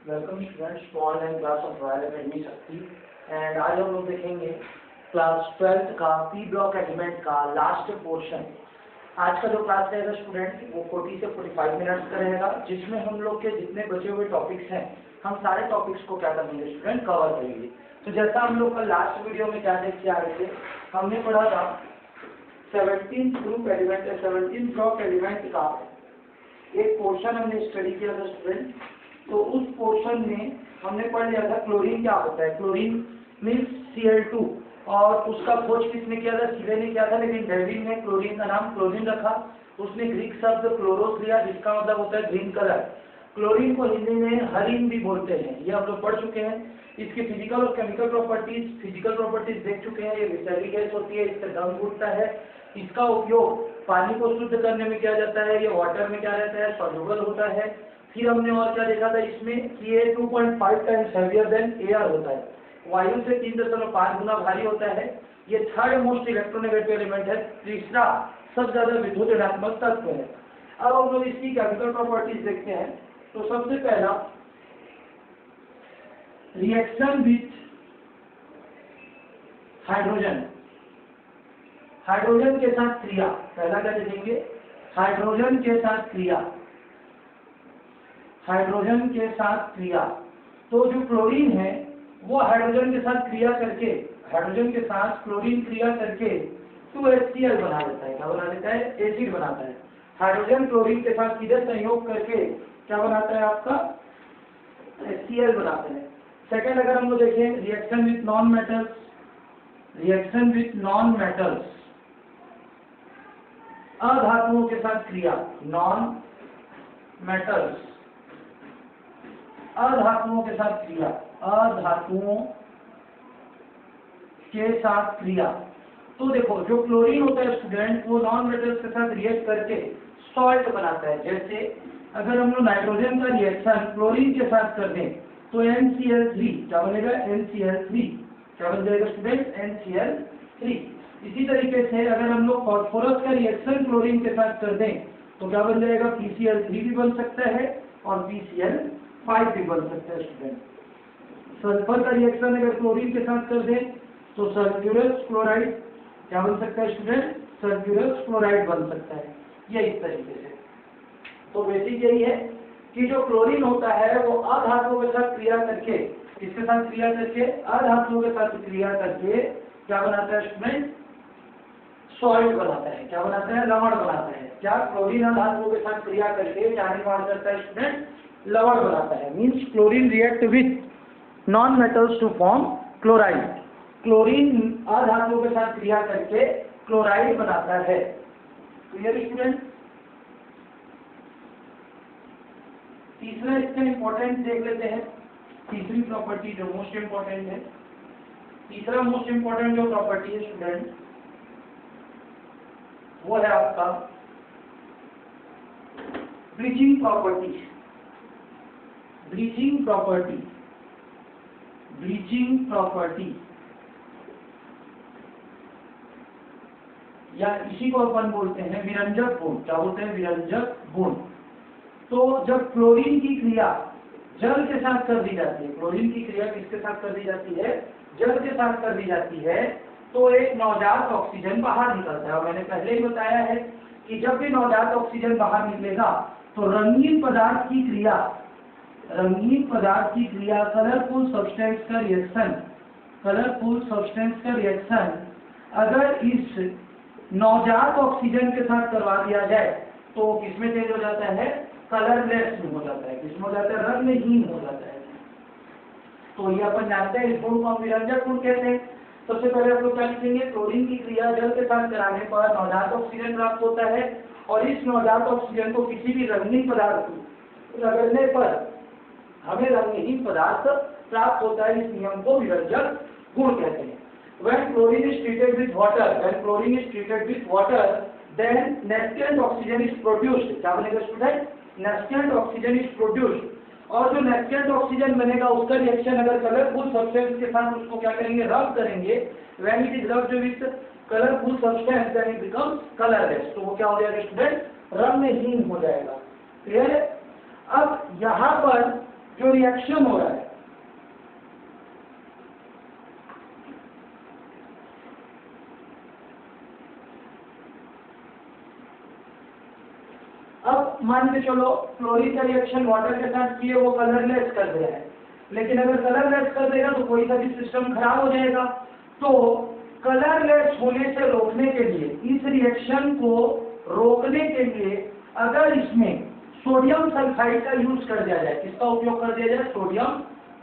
Welcome students to online class of Royal Academy Shakti. And आज हम लोग देखेंगे क्लास 12th का पी ब्लॉक एलिमेंट का लास्ट पोर्शन। आज का जो क्लास रहेगा स्टूडेंट वो 40 से 45 मिनट्स का रहेगा, जिसमें हम लोग के जितने बचे हुए टॉपिक्स हैं हम सारे टॉपिक्स को क्या करेंगे स्टूडेंट, कवर करेंगे। तो जैसा हम लोग का लास्ट वीडियो में क्या देख के आ रहे थे, हमने पढ़ा था 17 ग्रुप एलिमेंट या 17 ब्लॉक एलिमेंट का एक पोर्शन हमने स्टडी किया था स्टूडेंट। तो उस पोर्शन में हमने पढ़ लिया था क्लोरीन क्या होता है। क्लोरीन मीन्स Cl2, और उसका खोज किसने किया था, सीवे ने किया था, लेकिन डार्विन ने क्लोरीन का नाम क्लोरीन रखा। उसने ग्रीक शब्द क्लोरोस लिया, जिसका मतलब होता है ग्रीन कलर। क्लोरीन को हिंदी में हरीन भी बोलते हैं, ये हम लोग पढ़ चुके हैं। इसकी फिजिकल और केमिकल प्रॉपर्टीज देख चुके हैं। ये विषैली गैस होती है, इससे दम घुटता है। इसका उपयोग पानी को शुद्ध करने में किया जाता है। ये वाटर में क्या रहता है, सॉल्युबल होता है। फिर हमने और क्या देखा था इसमें कि ये 2.5 टाइम्स हेवियर देन एयर होता है, वायु से 3.5 गुना भारी होता है। ये थर्ड मोस्ट इलेक्ट्रोनेगेटिव एलिमेंट है, तीसरा सबसे ज्यादा विद्युत ऋणात्मक तत्व है। अब हम लोग इसकी केमिकल प्रॉपर्टीज देखते हैं। तो सबसे पहला रिएक्शन विथ हाइड्रोजन, हाइड्रोजन के साथ क्रिया। पहला क्या देखेंगे, हाइड्रोजन के साथ क्रिया। हाइड्रोजन के साथ क्रिया, तो जो क्लोरीन है वो हाइड्रोजन के साथ क्रिया करके, हाइड्रोजन के साथ क्लोरीन क्रिया करके 2HCl बना देता है। क्या बना देता है, एसिड बनाता है। हाइड्रोजन क्लोरीन के साथ सीधे संयोग करके क्या बनाता है, आपका HCl बनाते हैं। सेकेंड अगर हम लोग देखें reaction with non metals, reaction with non metals, अधातुओं के साथ क्रिया, नॉन मेटल्स, अधातुओं के साथ क्रिया, अधातुओं के साथ क्रिया। तो देखो जो क्लोरीन होता है स्टूडेंट, वो नॉन मेटल्स के साथ रिएक्ट करके सॉल्ट बनाता है। जैसे अगर हम लोग नाइट्रोजन का रिएक्शन क्लोरीन के साथ कर दें तो NCl3 क्या बनेगा, NCl3 क्या बन जाएगा स्टूडेंट, NCl3। इसी तरीके से अगर हम लोग फास्फोरस का रिएक्शन क्लोरीन के साथ कर दें तो क्या बन जाएगा, PCl3 भी बन सकता है और PCl5 भी बन सकता है स्टूडेंट। सल्फर का रिएक्शन अगर क्लोरीन के साथ कर दें तो सल्फ्यूरस क्लोराइड क्या बन सकता है स्टूडेंट, सल्फ्यूरस क्लोराइड बन सकता है। ये इस तरीके से। तो बेसिक यही है कि जो क्लोरीन होता है वो अधातुओं के साथ क्रिया करके, किसके साथ क्रिया करके, अधातुओं के साथ क्रिया करके क्या बनाता है स्टूडेंट, सॉल्ट बनाता है। क्या बनाता है, लवण बनाता है। क्या, क्लोरीन अधातुओं के साथ क्रिया करके क्या निर्माण करता है स्टूडेंट, लवण बनाता है। Means chlorine react with non metals to form chloride. Chlorine अधातुओं के साथ क्रिया करके क्लोराइड बनाता है। Clear student. तीसरा इसका इंपॉर्टेंट देख लेते हैं, तीसरी प्रॉपर्टी जो मोस्ट इंपॉर्टेंट है। तीसरा मोस्ट इंपॉर्टेंट जो प्रॉपर्टी है स्टूडेंट वो है आपका bleaching property. Bleaching property, bleaching property, या इसी को अपन बोलते हैं विरंजक गुण। क्या बोलते हैं, विरंजक गुण। तो जब क्लोरीन की क्रिया जल के साथ कर दी जाती है, क्लोरीन की क्रिया किसके साथ कर दी जाती है, जल के साथ कर दी जाती है, तो एक नवजात ऑक्सीजन बाहर निकलता है। और मैंने पहले ही बताया है कि जब भी नवजात ऑक्सीजन बाहर निकलेगा तो रंगीन पदार्थ की क्रिया, रंगीन पदार्थ की क्रिया, कलरफुल सब्सटेंस का रिएक्शन, कलरफुल सब्सटेंस का रिएक्शन अगर इस नवजात ऑक्सीजन के साथ करवा दिया जाए तो किसमें चेंज हो जाता है, कलरलेस में हो जाता है। किसमें हो जाता है, रंगहीन हो जाता है। तो ये अपन जानते हैं, इस गुण को हम विरंजक गुण कहते हैं। सबसे पहले हम लोग क्या लिखेंगे, क्लोरीन की क्रिया जल के साथ कराने पर नवजात ऑक्सीजन प्राप्त होता है, और इस नवजात ऑक्सीजन को किसी भी रंगीन पदार्थ को रगड़ने पर हमें रंगहीन पदार्थ प्राप्त होता है। इस नियम को विरंजक गुण कहते हैं। When chlorine is treated with water, when chlorine is treated with water, then nascent oxygen is produced. क्या बनेगा student, nascent oxygen is produced। और जो nascent oxygen बनेगा उसका रिएक्शन अगर कलरफुल सब्सटेंस के साथ उसको क्या करेंगे, रब करेंगे। When it is rubbed with colorful substance, then it becomes colorless। तो वो क्या हो जाएगा स्टूडेंट, रंगहीन हो जाएगा। क्लियर है। अब यहाँ पर जो रिएक्शन हो रहा है, अब मान के चलो क्लोरीन का रिएक्शन वाटर के साथ किए, वो कलरलेस कर दिया है, लेकिन अगर कलरलेस कर देगा तो कोई सा भी सिस्टम खराब हो जाएगा। तो कलरलेस होने से रोकने के लिए, इस रिएक्शन को रोकने के लिए अगर इसमें सोडियम सल्फाइड का यूज कर दिया जाए, किसका उपयोग कर दिया जाए, सोडियम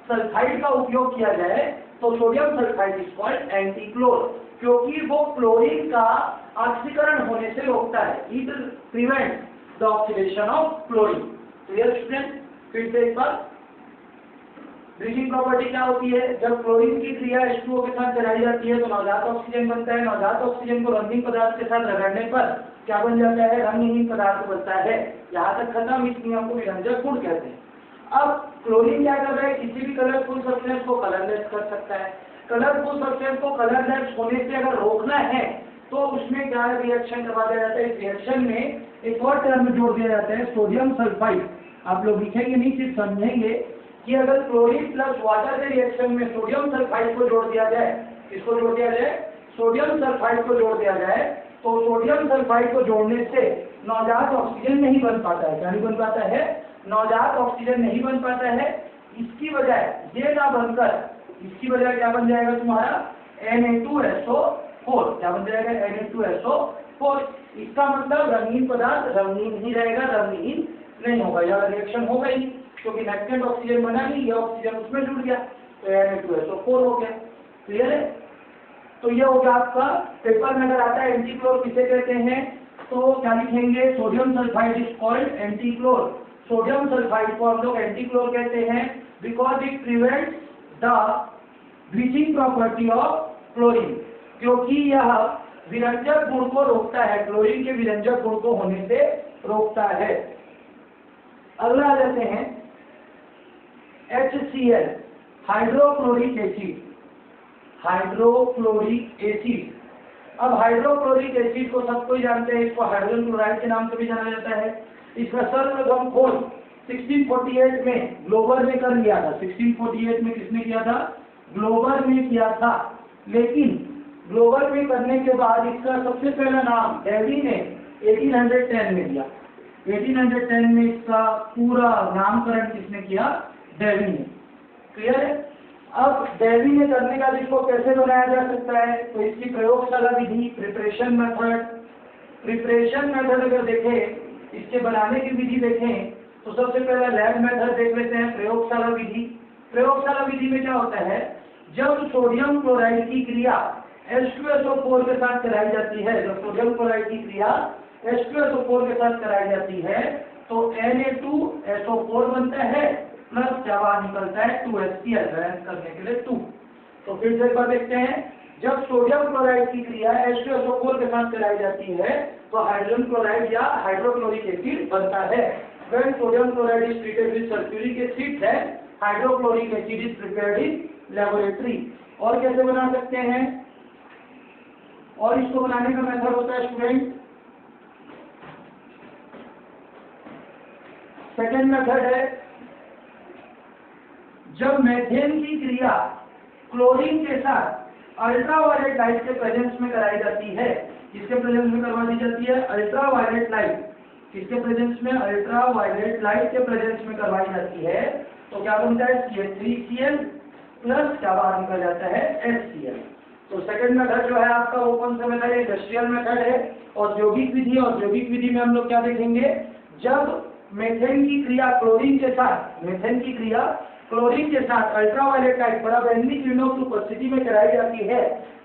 सल्फाइड का उपयोग किया जाए, तो सोडियम सल्फाइड इज कॉल्ड एंटीक्लोर, क्योंकि वो क्लोरीन का ऑक्सीकरण होने से रोकता है। It prevent the oxidation of chlorine. Clear student? फिर से एक बार, ब्रीचिंग प्रॉपर्टी क्या होती है, जब क्लोरीन की क्रिया H2O के साथ कराई जाती है तो नवजात ऑक्सीजन बनता है। नवजात ऑक्सीजन को रंगीन पदार्थ के साथ रगड़ने पर क्या बन जाता है, रंगहीन पदार्थ बनता है। यहाँ तक खत्म। इस नियम को विरंजक गुण कहते हैं। अब क्लोरीन क्या कर रहा है, किसी भी कलरफुल सब्सटेंस को कलरलेस कर सकता है। कलरफुल सब्सटेंस को कलरलेस होने से अगर रोकना है तो उसमें क्या रिएक्शन करवा दिया जाता है, इस रिएक्शन में एक और टर्म जोड़ दिया जाता है, सोडियम सल्फाइड। आप लोग लिखेंगे नहीं, सिर्फ समझेंगे कि अगर क्लोरीन प्लस वाटर के रिएक्शन में सोडियम सल्फाइड को जोड़ दिया जाए, किसको जोड़ दिया जाए, सोडियम सल्फाइड को जोड़ दिया जाए, तो सोडियम सल्फाइड को जोड़ने से नवजात ऑक्सीजन नहीं बन पाता है। क्या नहीं बन पाता है, नवजात ऑक्सीजन नहीं बन पाता है। इसकी बजाय ये ना बनकर, इसकी बजाय क्या बन जाएगा तुम्हारा Na2SO4। क्या बन जाएगा, Na2SO4। इसका मतलब रंगीन पदार्थ रंगीन ही रहेगा, रंगीन नहीं होगा। यह रिएक्शन होगा ही, क्योंकि नेक्टेंट ऑक्सीजन बना नहीं, ये ऑक्सीजन उसमें जुड़ गया, तो Na2SO4 हो गया। क्लियर है? तो ये हो गया आपका। पेपर में अगर आता है एंटीक्लोर किसे कहते हैं, तो क्या लिखेंगे, sodium sulphide is called antichlor. Sodium sulphide को हम लोग एंटीक्लोर कहते हैं because it prevents the bleaching property of chlorine, क्योंकि यह विरंजक गुण को रोकता है, क्लोरीन के विरंजक गुण को होने से रोकता है। अगला आ जाते हैं HCl, hydrochloric acid. Hydrochloric acid, अब हाइड्रोक्लोरिक एसिड को सबको ही जानते हैं, इसको हाइड्रोजन क्लोराइड के नाम से भी जाना जाता है। इसका सर्वप्रथम खोज 1648 में ग्लोबर ने कर लिया था। 1648 में किसने किया था, ग्लोबर ने किया था। लेकिन ग्लोबर में करने के बाद इसका सबसे पहला नाम डेवी ने 1810 में दिया। 1810 में इसका पूरा नामकरण किसने किया, डेवी ने। क्लियर है? अब डेवी ने करने का इसको कैसे बनाया जा सकता है, तो इसकी प्रयोगशाला विधि, प्रिपरेशन मेथड। प्रिपरेशन मेथड अगर देखें, इसके बनाने की विधि देखें, तो सबसे पहला लैब मेथड देख लेते हैं, प्रयोगशाला विधि। प्रयोगशाला विधि में क्या होता है, जब सोडियम क्लोराइड की क्रिया H2SO4 के साथ कराई जाती है, जब सोडियम क्लोराइड की क्रिया H2SO4 के साथ कराई जाती है तो Na2SO4 बनता है, प्लस क्या बाहर निकलता है 2HCl, बैलेंस करने के लिए 2। तो फिर से एक बार देखते हैं, जब सोडियम क्लोराइड की क्रिया H2SO4 के साथ कराई जाती है तो हाइड्रोजन क्लोराइड या हाइड्रोक्लोरिक एसिड बनता है। When sodium chloride is treated with sulfuric acid, then hydrochloric acid is prepared in laboratory। और कैसे बना सकते हैं, और इसको बनाने का मेथड होता है स्टूडेंट, सेकेंड मेथड है, जब मेथेन की क्रिया क्लोरीन के साथ अल्ट्रावायलेट लाइट के प्रेजेंस में कराई जाती है, किसके प्रेजेंस में करवा दी जाती है, अल्ट्रावायलेट लाइट, किसके प्रेजेंस में, अल्ट्रावायलेट लाइट के प्रेजेंस में करवाई जाती है, तो क्या बनता है CH3Cl प्लस क्या बाहर निकल जाता है HCl। तो सेकंड मेथड जो है आपका वो कौन सा मेथड है, इंडस्ट्रियल मेथड है। औद्योगिक विधि, औद्योगिक विधि में हम लोग क्या देखेंगे, जब मेथेन की क्रिया क्लोरीन के साथ, मेथेन की क्रिया क्लोरीन के साथ अल्ट्रावायलेट लाइट पराबैंगनी किरणों की उपस्थिति में कराई जाती है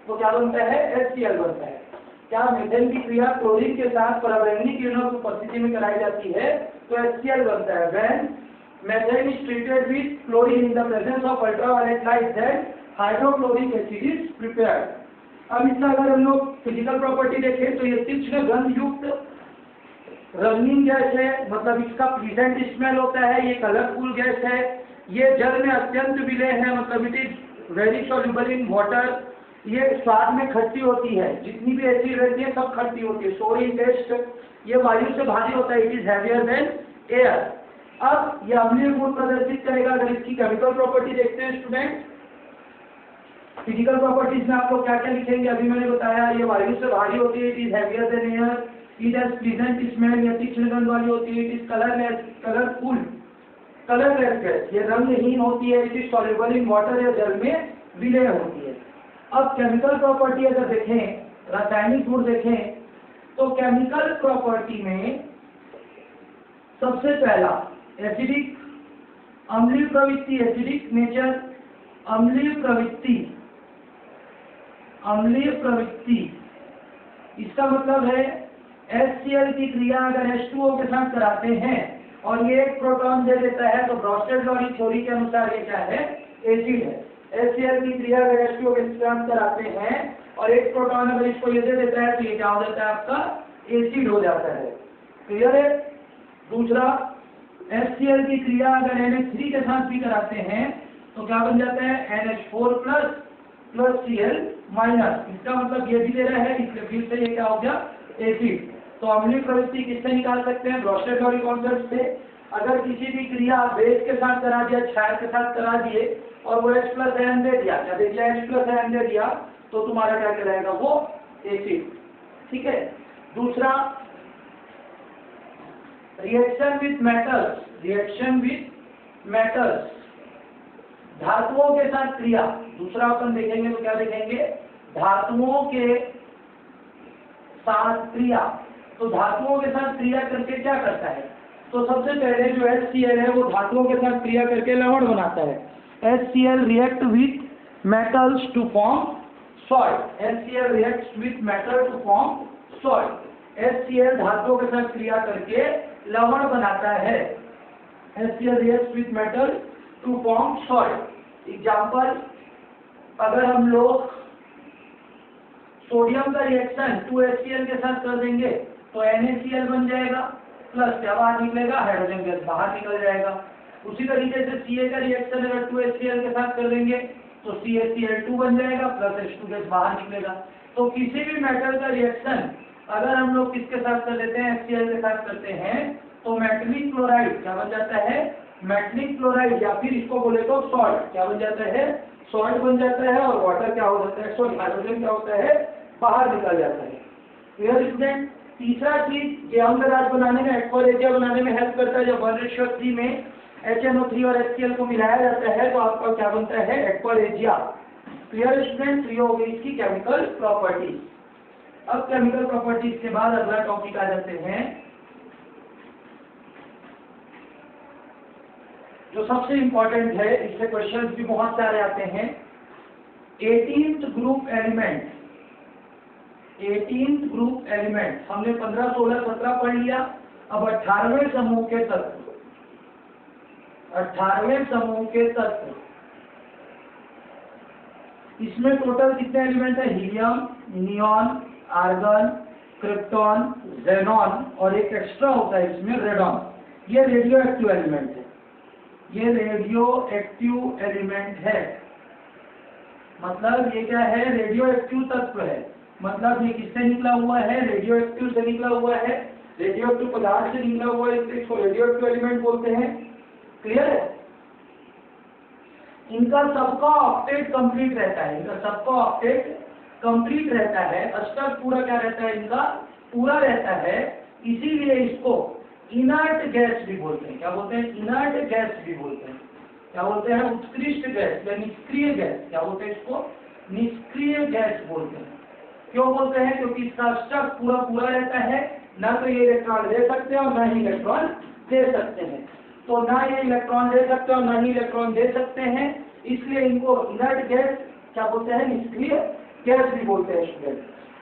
तो क्या बनता है, HCl बनता है। क्या मेथेन की क्रिया क्लोरीन के साथ पराबैंगनी किरणों की उपस्थिति में कराई जाती है तो HCl बनता है। When methane is treated with chlorine in the presence of ultraviolet light, then hydrochloric acid is prepared। अब इसका अगर हम लोग फिजिकल प्रॉपर्टी देखें तो ये तीक्ष्ण गंध युक्त रंगीन गैस है, मतलब इसका प्लीजेंट स्मेल होता है, ये कलरफुल गैस है, ये जल में अत्यंत विलय है, मतलब it is very soluble in water. ये स्वाद में खट्टी होती है, जितनी भी एसिड रहती है सब खट्टी होती है, सोर इन टेस्ट। ये वायु से भारी होता है, it is heavier than air. अब ये अम्लीय गुण प्रदर्शित करेगा अगर इसकी केमिकल प्रॉपर्टी देखते हैं स्टूडेंट। फिजिकल प्रॉपर्टीज में आप लोग क्या क्या लिखेंगे, अभी मैंने बताया ये वायु से भारी होती है, it is heavier than air, it has pleasant smell, ये तीक्ष्ण गंध वाली होती है, it is colourless, colourful, colourless gas, ये रंगहीन होती है, it is soluble in water, या जल में विलय होती है। अब केमिकल प्रॉपर्टी अगर देखें, रासायनिक गुण देखें, तो केमिकल प्रॉपर्टी में सबसे पहला एसिडिक, अम्लीय प्रवृत्ति, एसिडिक नेचर, अम्लीय प्रवृत्ति, अम्लीय प्रवृत्ति, इसका मतलब है HCl की क्रिया अगर H2O के साथ कराते हैं और ये एक प्रोटॉन दे देता है तो ब्रॉस्टेड-लॉरी थ्योरी के अनुसार ये क्या है, एसिड है। HCl की क्रिया अगर H2O के साथ कराते हैं और एक प्रोटॉन अगर इसको ये दे देता है तो ये क्या हो जाता है, आपका एसिड हो जाता है। क्लियर है। दूसरा, HCl की क्रिया अगर NH3 के साथ भी कराते हैं तो क्या बन जाता है, NH4 प्लस Cl माइनस, इसका मतलब ये भी दे रहा है, इसलिए फिर से ये क्या हो गया, एसिड। तो अम्लीय प्रवृत्ति किससे निकाल सकते हैं, ब्रॉस्टेड-लॉरी कॉन्सेप्ट से। अगर किसी भी क्रिया बेस के साथ करा दिया, क्षार के साथ करा दिए और वो H+N दे दिया, क्या दे दिया, H+N दे दिया, तो तुम्हारा क्या कहलाएगा, वो एसिड। ठीक है। दूसरा, reaction with metals, reaction with metals, धातुओं के साथ क्रिया। दूसरा अपन देखेंगे तो क्या देखेंगे, धातुओं के साथ क्रिया। तो धातुओं के साथ क्रिया करके क्या करता है, तो सबसे पहले जो HCl है वो धातुओं के साथ क्रिया करके लवण बनाता है। HCl react with metals to form salt, HCl reacts with metal to form salt. HCl धातुओं के साथ क्रिया करके लवण बनाता है। HCl reacts with metal to form salt. Example, अगर हम लोग सोडियम का रिएक्शन 2HCl के साथ कर देंगे तो NaCl बन जाएगा, प्लस क्या बाहर निकलेगा, हाइड्रोजन गैस बाहर निकल जाएगा। उसी तरीके से Ca का रिएक्शन अगर 2HCl के साथ कर देंगे तो CaCl2 बन जाएगा, प्लस H2 गैस बाहर निकलेगा। तो किसी भी मेटल का रिएक्शन अगर हम लोग किसके साथ कर देते हैं, HCl के साथ करते हैं, तो मेटलिक क्लोराइड क्या बन जाता है, मेटलिक क्लोराइड, या फिर इसको बोले तो सॉल्ट क्या बन जाता है, सॉल्ट बन जाता है, और वाटर क्या हो जाता है, सॉरी हाइड्रोजन क्या होता है, बाहर निकल जाता है। Clear student. तीसरा चीज ये अम्लराज बनाने में, एक्वारेजिया बनाने में हेल्प करता है। जब 1:3 में HNO3 और HCl को मिलाया जाता है तो आपका क्या बनता है, एक्वारेजिया। Clear student. ये हो गई इसकी केमिकल प्रॉपर्टीज। अब केमिकल प्रॉपर्टीज के बाद अगला टॉपिक आ जाते हैं जो सबसे इंपॉर्टेंट है, इससे क्वेश्चंस भी बहुत सारे आते हैं। 18th group element, 18th group element हमने 15, 16, 17 पढ़ लिया। अब 18वें समूह के तत्व, 18वें समूह के तत्व, इसमें टोटल कितने एलिमेंट है, helium, neon, argon, krypton, xenon, और एक एक्स्ट्रा होता है इसमें रेडॉन। ये रेडियो एक्टिव एलिमेंट है, ये रेडियो एक्टिव एलिमेंट है। मतलब ये क्या है, रेडियो एक्टिव तत्व है। मतलब ये किससे निकला हुआ है, रेडियो एक्टिव से निकला हुआ है, रेडियो एक्टिव पदार्थ से निकला हुआ है, इसको रेडियो एक्टिव एलिमेंट बोलते हैं। क्लियर है। इनका सबका ऑक्टेट कंप्लीट रहता है, इनका सबका ऑक्टेट कंप्लीट रहता है, अष्टक पूरा क्या रहता है, इनका पूरा रहता है। इसीलिए इसको इनर्ट गैस भी बोलते हैं। क्या बोलते हैं, इनर्ट गैस भी बोलते हैं। क्या बोलते हैं, उत्कृष्ट गैस या निष्क्रिय गैस। क्या बोलते हैं इसको, निष्क्रिय गैस बोलते हैं। क्यों बोलते हैं, क्योंकि इसका स्टक पूरा पूरा रहता है, ना तो ये इलेक्ट्रॉन ले सकते हैं और ना ही इलेक्ट्रॉन दे सकते हैं। तो ना ये इलेक्ट्रॉन दे सकते हैं और ना ही इलेक्ट्रॉन दे सकते हैं, इसलिए इनको इनर्ट गैस क्या बोलते हैं, निष्क्रिय गैस भी बोलते हैं स्टूडेंट।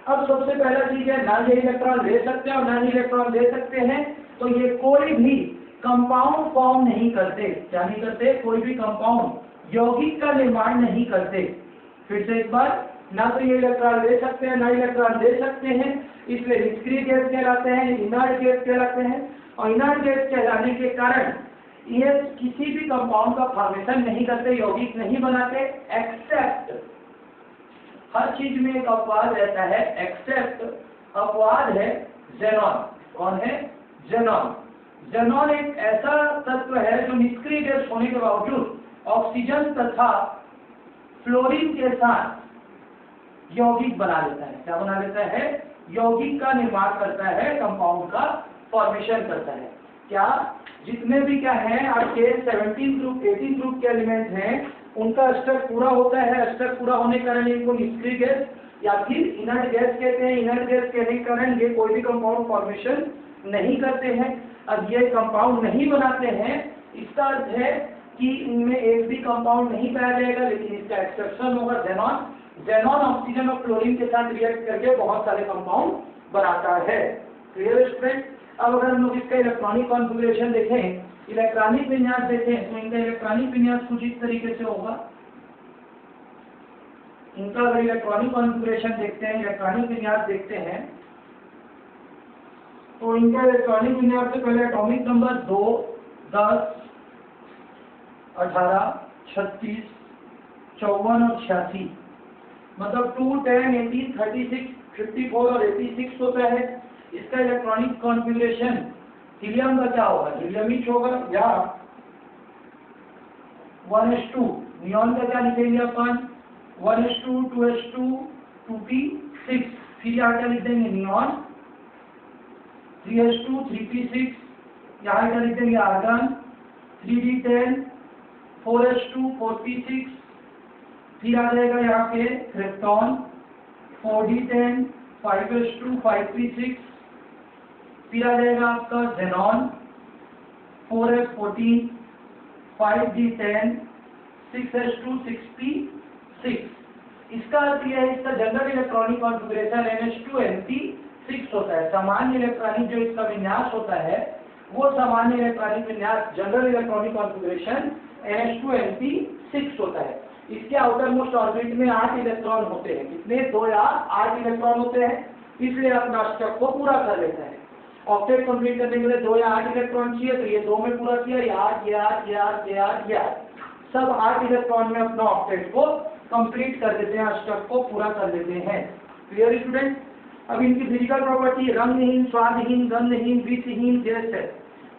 अब सबसे पहला चीज है, ना ये इलेक्ट्रॉन ले सकते हैं और ना ही इलेक्ट्रॉन दे सकते हैं, तो ये कोई भी कंपाउंड फॉर्म नहीं करते। क्या नहीं करते, कोई भी कंपाउंड यौगिक का निर्माण नहीं करते। फिर से एक बार, ना तो ये इलेक्ट्रॉन ले सकते हैं ना इलेक्ट्रॉन दे सकते हैं, इसलिए निष्क्रिय गैस कहलाते हैं, इनर्ट गैस कहलाते हैं। और इनर्ट गैस कहलाने के कारण ये किसी भी कंपाउंड का फॉर्मेशन नहीं करते, यौगिक नहीं बनाते, एक्सेप्ट, हर चीज में एक अपवाद रहता है, एक्सेप्ट अपवाद है जेनॉन। कौन है, जेनॉन। जेनॉन एक ऐसा तत्व है जो निष्क्रिय गैस होने के बावजूद ऑक्सीजन तथा फ्लोरीन के साथ यौगिक बना लेता है। क्या बना लेता है? यौगिक का निर्माण करता है, कंपाउंड का फॉर्मेशन करता है। क्या जितने भी क्या है आपके 17 ग्रुप 18 ग्रुप के एलिमेंट हैं उनका स्ट्रक्चर पूरा होता है। स्ट्रक्चर पूरा होने के कारण इनको निष्क्रिय गैस या फिर इनर्ट गैस कहते हैं। इनर्ट गैस कहने के कारण ये कोई भी कंपाउंड फॉर्मेशन नहीं करते हैं। अब ये कंपाउंड नहीं बनाते हैं, इसका अर्थ है कि इनमें एक भी कंपाउंड नहीं पाया जाएगा, लेकिन इसका एक्सेप्शन होगा जेनॉन। जेनॉन ऑक्सीजन और क्लोरीन के साथ रिएक्ट करके बहुत सारे कंपाउंड बनाता है। Clear student? अब अगर हम लोग इसका इलेक्ट्रॉनिक कॉन्फ़िगरेशन देखें, इलेक्ट्रॉनिक विन्यास देखें, तो इनका इलेक्ट्रॉनिक विन्यास कुछ इस तरीके से होगा। इनका अगर इलेक्ट्रॉनिक कॉन्फ़िगरेशन देखते हैं, इलेक्ट्रॉनिक विन्यास देखते हैं, तो इनका इलेक्ट्रॉनिक विन्यास से पहले एटॉमिक नंबर 2, 10, 18, 36, 54 और 86, मतलब 2, 10, 18, 36, 54 और 86 होता है। इसका इलेक्ट्रॉनिक कॉन्फ़िगरेशन हीलियम का क्या होगा? हीलियम ही होगा, या 1s2। नियॉन का क्या लिखेंगे अपन? 1s2, 2s2, 2p6। फिर यहाँ क्या लिख देंगे? नियॉन। 3s2, 3p6, यहाँ क्या लिख देंगे? आर्गन। 3d10, 4s2, 4p6, फिर आ जाएगा यहाँ पे क्रिप्टॉन। 4d10, 5s2, 5p6, फिर आ जाएगा आपका xenon. 4s14, 5d10, 6s2, 6p6। इसका अर्थ यह है, इसका जनरल इलेक्ट्रॉनिक कॉन्फ़िगरेशन NH2NP6 होता है। सामान्य इलेक्ट्रॉनिक जो इसका विन्यास होता है वो सामान्य इलेक्ट्रॉनिक विन्यास जनरल इलेक्ट्रॉनिक कॉन्फ़िगरेशन NH2NP6 होता है। इसके आउटर मोस्ट ऑर्बिट में 8 इलेक्ट्रॉन होते हैं। कितने? 2 या 8 इलेक्ट्रॉन होते हैं, इसलिए अपना स्ट्रक्चर को पूरा कर लेता है। ऑक्टेट कंप्लीट करने के लिए 2 या 8 इलेक्ट्रॉन चाहिए, तो ये 2 में पूरा किया, ये 8, ये 8, ये 8, ये 8, ये 8, सब 8 इलेक्ट्रॉन में अपना ऑक्टेट को कंप्लीट कर देते हैं, स्ट्रक्चर को पूरा कर लेते हैं। Clear student? अब इनकी फिजिकल प्रॉपर्टी रंगहीन, स्वादहीन, गंधहीन, विषहीन गैस है।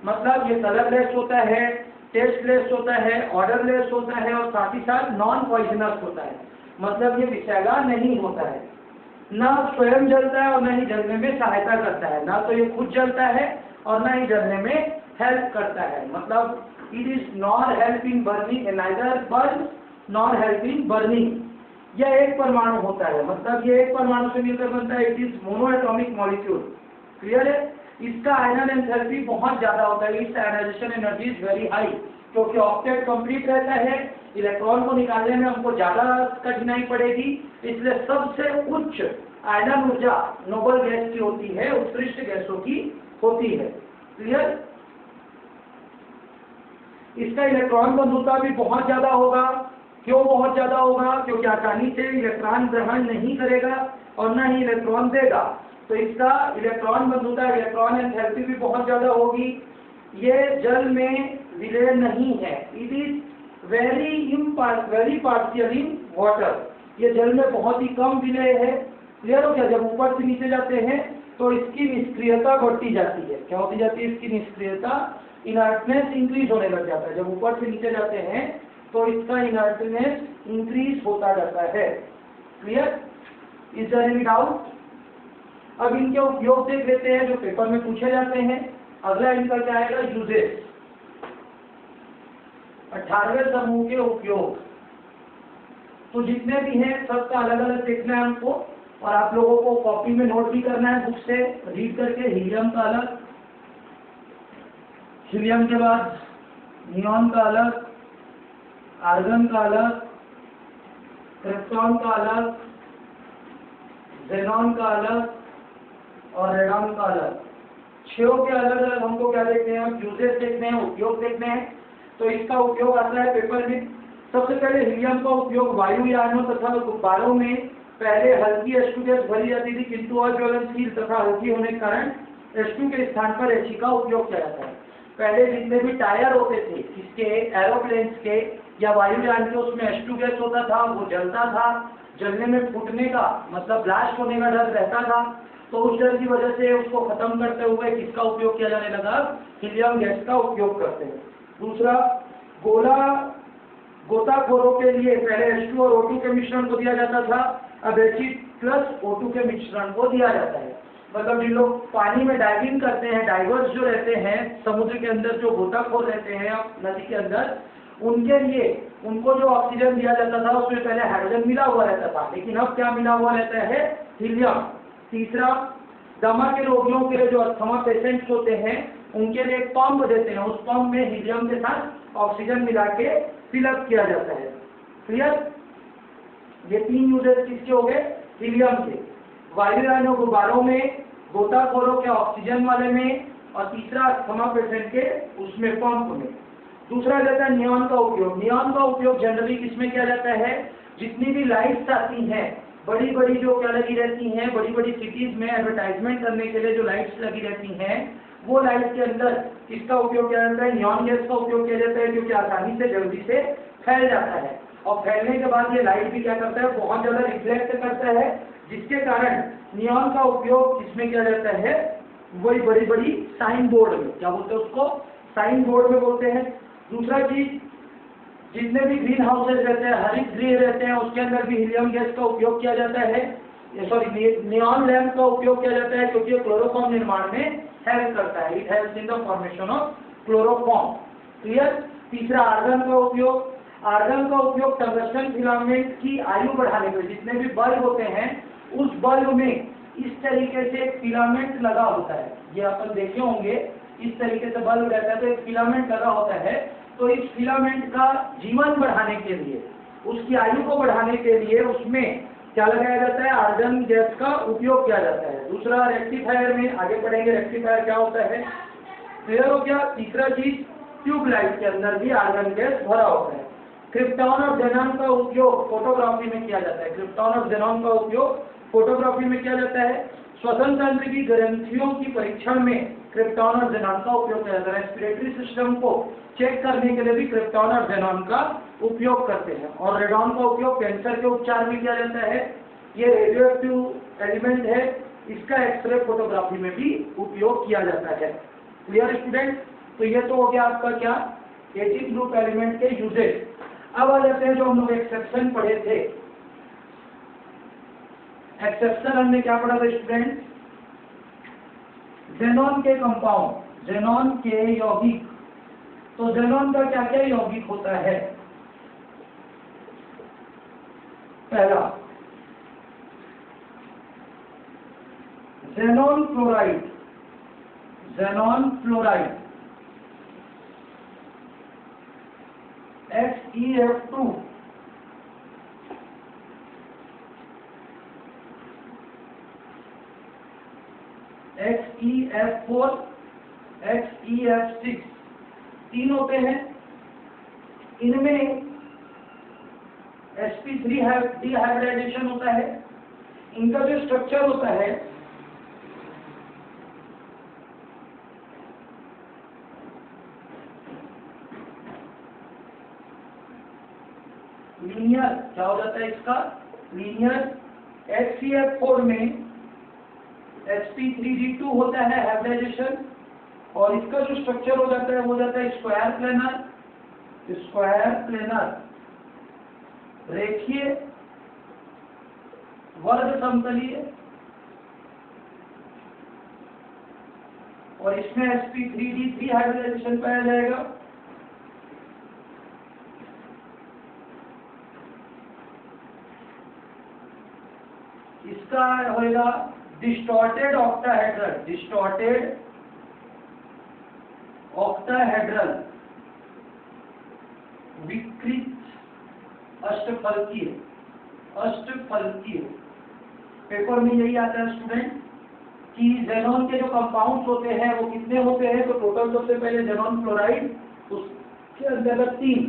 मतलब ये कलरलेस होता है, टेस्टलेस होता है, ऑर्डरलेस होता है और साथ ही साथ नॉन पॉइजनस होता है। मतलब ये विषैला नहीं होता है, ना स्वयं जलता है और ना ही जलने में सहायता करता है। ना तो ये खुद जलता है और ना ही जलने में हेल्प करता है। मतलब it is not help in burning, neither burn not help in burning. यह एक परमाणु होता है, मतलब ये एक परमाणु से मिलकर बनता है। It is monoatomic molecule. Clear है? इसका आयरन एंथैल्पी बहुत ज्यादा होता है। इसका ionization energy is very high, क्योंकि ऑक्टेट कंप्लीट रहता है, इलेक्ट्रॉन को निकालने में हमको ज्यादा कठिनाई पड़ेगी, इसलिए सबसे उच्च आयरन ऊर्जा नोबल गैस की होती है, उत्कृष्ट गैसों की होती है। क्लियर? इसका इलेक्ट्रॉन बंधुता भी बहुत ज्यादा होगा। क्यों बहुत ज्यादा होगा? क्योंकि आसानी से इलेक्ट्रॉन ग्रहण नहीं करेगा और न ही इलेक्ट्रॉन देगा, तो इसका इलेक्ट्रॉन बंधुता, इलेक्ट्रॉन एंथैल्पी भी बहुत ज्यादा होगी। ये जल में विलय नहीं है। It is very partial in water. ये जल में बहुत ही कम विलय है। क्लियर हो गया? जब ऊपर से नीचे जाते हैं तो इसकी निष्क्रियता बढ़ती जाती है। क्या होती जाती है? इसकी निष्क्रियता, इनर्टनेस इंक्रीज होने लग जाता है। जब ऊपर से नीचे जाते हैं तो इसका इनर्टनेस इंक्रीज होता जाता है। Clear? Is there any doubt? अब इनके उपयोग देख लेते हैं जो पेपर में पूछे जाते हैं। अगला इनका क्या आएगा? यूजेस। 18वें समूह के उपयोग। तो जितने भी हैं सबका अलग अलग देखना है हमको, और आप लोगों को कॉपी में नोट भी करना है, बुक से रीड करके। हीलियम का अलग, हीलियम के बाद नियॉन का अलग, आर्गन का अलग, क्रिप्टॉन का अलग, जेनॉन का अलग और रेडॉन का अलग। 6 के अलग अलग हमको क्या देखते हैं? यूजेस देखने हैं, उपयोग देखने हैं। तो इसका उपयोग आता है पेपर में। सबसे पहले हीलियम का उपयोग वायुयानों तथा गुब्बारों में पहले हल्की H2 गैस भरी जाती थी, किंतु अज्वलनशील तथा हल्की होने के कारण H2 के स्थान पर He का उपयोग किया जाता है। पहले जितने भी टायर होते थे किसके? एरोप्लेन्स के या वायुयान के, उसमें H2 गैस होता था, वो जलता था। जलने में फूटने का मतलब ब्लास्ट होने का डर रहता था। तो उस डर की वजह से उसको खत्म करते हुए किसका उपयोग किया जाने लगा, हीलियम गैस का उपयोग करते हैं। दूसरा, गोताखोरों के लिए पहले H2 और O2 के मिश्रण को दिया जाता था, अब He प्लस O2 के मिश्रण को दिया जाता है। मतलब जिन लोग पानी में डाइविंग करते हैं, डाइवर्स जो रहते हैं समुद्र के अंदर, जो गोताखोर रहते हैं नदी के अंदर, उनके लिए उनको जो ऑक्सीजन दिया जाता था उसमें पहले हाइड्रोजन मिला हुआ रहता था, लेकिन अब क्या मिला हुआ रहता है, हीलियम। तीसरा, दमा के रोगियों के लिए जो अस्थमा पेशेंट्स होते हैं उनके लिए एक पंप देते हैं, उस पंप में हीलियम के साथ ऑक्सीजन मिला के फिलअप किया जाता है। क्लियर? ये 3 यूजेस किसके हो गए, हीलियम के। वायुयानों गुब्बारों में, गोताखोरों के ऑक्सीजन वाले में, और तीसरा अस्थमा पेशेंट के उसमें पंप में। दूसरा रहता है नियॉन का उपयोग। नियॉन का उपयोग जनरली किसमें किया जाता है, जितनी भी लाइट्स आती हैं बड़ी बड़ी जो क्या लगी रहती हैं, बड़ी बड़ी सिटीज में एडवर्टाइजमेंट करने के लिए जो लाइट्स लगी रहती हैं, वो लाइट के अंदर किसका उपयोग किया जाता है, नियॉन गैस का उपयोग किया जाता है, क्योंकि आसानी से जल्दी से फैल जाता है, और फैलने के बाद ये लाइट भी क्या करता है, बहुत ज्यादा रिफ्लेक्ट करता है, जिसके कारण नियॉन का उपयोग किसमें किया जाता है, वही बड़ी बड़ी साइन बोर्ड में, क्या बोलते हैं उसको, साइन बोर्ड में बोलते हैं। दूसरा चीज, जितने भी ग्रीन हाउसेज रहते हैं, हरित गृह रहते हैं, उसके अंदर भी हीलियम गैस का उपयोग किया जाता है, नियॉन लैम्प का उपयोग किया जाता है, क्योंकि क्लोरोफॉर्म निर्माण में हेल्प करता है, it helps in the formation of chloroform. Clear? तीसरा, आर्गन का उपयोग। आर्गन का उपयोग टंगस्टन फिलामेंट की आयु बढ़ाने में, जितने भी बल्ब होते हैं उस बल्ब में इस तरीके से फिलामेंट लगा होता है, ये अपन देखे होंगे, इस तरीके से बल्ब रहता है तो एक फिलामेंट लगा होता है, तो इस फिलामेंट का जीवन बढ़ाने के लिए, उसकी आयु को बढ़ाने के लिए उसमें क्या लगाया जाता है, आर्गन गैस का उपयोग किया जाता है। दूसरा, रेक्टिफायर में, आगे पढ़ेंगे रेक्टिफायर क्या होता है, क्लियर हो गया। तीसरा चीज, ट्यूबलाइट के अंदर भी आर्गन गैस भरा होता है। क्रिप्टॉन और जेनॉन का उपयोग फोटोग्राफी में किया जाता है, क्रिप्टॉन और जेनॉन का उपयोग फोटोग्राफी में किया जाता है। श्वसन तंत्र की ग्रंथियों की परीक्षण में क्रिप्टॉन और जेनॉन का उपयोग किया जाता है। रेस्पिरेटरी सिस्टम को चेक करने के लिए भी क्रिप्टॉन और जेनॉन का उपयोग करते हैं। और रेडॉन का उपयोग कैंसर के उपचार में किया जाता है, ये रेडियो एक्टिव एलिमेंट है, इसका एक्सरे फोटोग्राफी में भी उपयोग किया जाता है। Clear student? तो ये तो हो गया आपका क्या, 18 ग्रुप एलिमेंट के यूजेज। अब आ जाते हैं जो हम लोग एक्सेप्शन पढ़े थे। एक्सेप्शन हमने क्या पढ़ा था स्टूडेंट, जेनॉन के कंपाउंड, जेनॉन के यौगिक। तो जेनॉन का क्या क्या यौगिक होता है, पहला xenon fluoride, xenon fluoride XeF2, XeF4, XeF6, 3 होते हैं। इनमें sp3 डिहाइब्रिडाइजेशन होता है। इनका जो स्ट्रक्चर होता है लीनियर, क्या हो जाता है इसका, लीनियर। HCF4 में sp3d2 होता है हाइब्रिडाइजेशन, और इसका जो स्ट्रक्चर हो जाता है वो जाता है स्क्वायर प्लेनर, स्क्वायर प्लेनर, रेखीय, वर्ग समतलीय, और इसमें sp3d3 हाइब्रिडाइजेशन पाया जाएगा। इसका होगा डिस्टॉर्टेड ऑक्टाहेड्रल, डिस्टॉर्टेड ऑक्टाहेड्रल विकृत अष्टफलकीय, अष्टफलकीय। पेपर में यही आता है स्टूडेंट कि जेनॉन के जो कंपाउंड्स होते हैं वो कितने होते हैं, तो टोटल सबसे पहले जेनॉन फ्लोराइड, उसके अंतर्गत 3,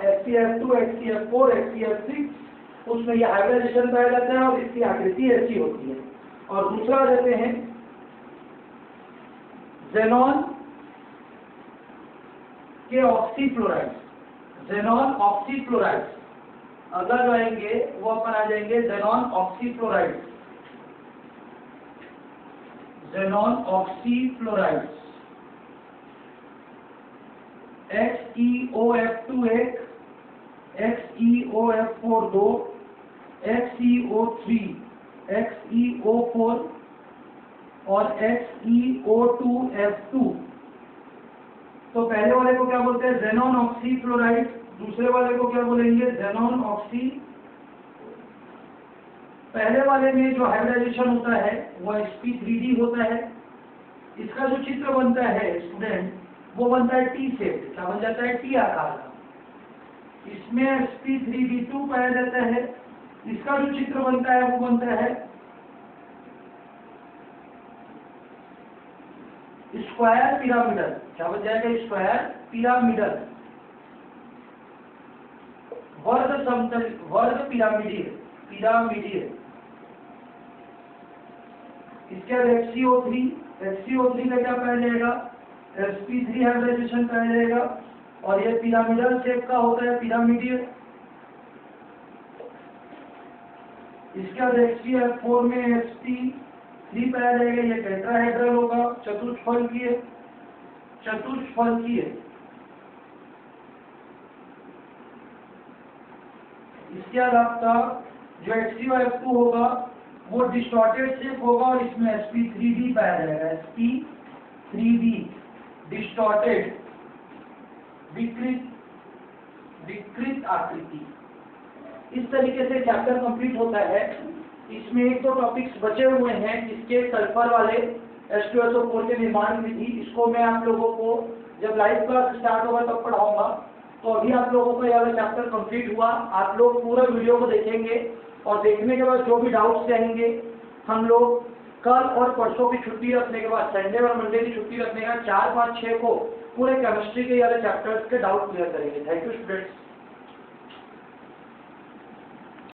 HCF2, HCF4, HCF6, उसमें ये हाइब्रिडाइजेशन पाया जाता है और इसकी आकृति ऐसी होती है। और दूसरा रहते हैं जेनॉन के ऑक्सीफ्लोराइड, जेनॉन ऑक्सीफ्लोराइड, अगर रहेंगे वो अपन आ जाएंगे जेनॉन ऑक्सीफ्लोराइड। xenon ऑक्सीफ्लोराइड्स, XeOF2 एक, XeOF4 दो, XeO3, XeO4 और XeO2F2। तो पहले वाले को क्या बोलते हैं? xenon ऑक्सीफ्लोराइड। दूसरे वाले को क्या बोलेंगे? xenon oxy. पहले वाले में जो हाइब्रिडाइजेशन होता है वो sp3d होता है। इसका जो चित्र बनता है स्टूडेंट, वो बनता है टी शेप। क्या बन जाता है? टी आकार का। इसमें sp3d2 पाया जाता है। इसका जो चित्र बनता है वो बनता है स्क्वायर पिरामिडल। क्या बन जाएगा? Square pyramidal. वर्ग समतल, वर्ग पिरामिडीय, पिरामिडीय। इसके बाद XeO3, XeO3 का क्या पाया जाएगा? sp3 हाइब्रिडाइजेशन पाया जाएगा और ये पिरामिडल शेप का होता है, पिरामिडीय। इसके बाद XeF4 में sp3 पाया जाएगा, ये टेट्राहेड्रल होगा, चतुष्फलकीय, चतुष्फलकीय। इसके बाद आपका जो XeOF2 होगा वो डिस्टॉर्टेड शेप होगा और इसमें sp3d पाया जाएगा, sp3d डिस्टॉर्टेड, विकृत, विकृत आकृति। इस तरीके से चैप्टर कंप्लीट होता है। इसमें एक दो टॉपिक्स बचे हुए हैं, इसके सल्फर वाले H2SO4 के निर्माण विधि। इसको मैं आप लोगों को जब लाइव क्लास स्टार्ट होगा तब पढ़ाऊंगा। तो अभी आप लोगों को यह चैप्टर कंप्लीट हुआ। आप लोग पूरा वीडियो को देखेंगे और देखने के बाद जो भी डाउट्स रहेंगे हम लोग कल और परसों की छुट्टी रखने के बाद, संडे और मंडे की छुट्टी रखने का 4, 5, 6 को पूरे केमिस्ट्री के वाले चैप्टर्स के डाउट क्लियर करेंगे। Thank you students.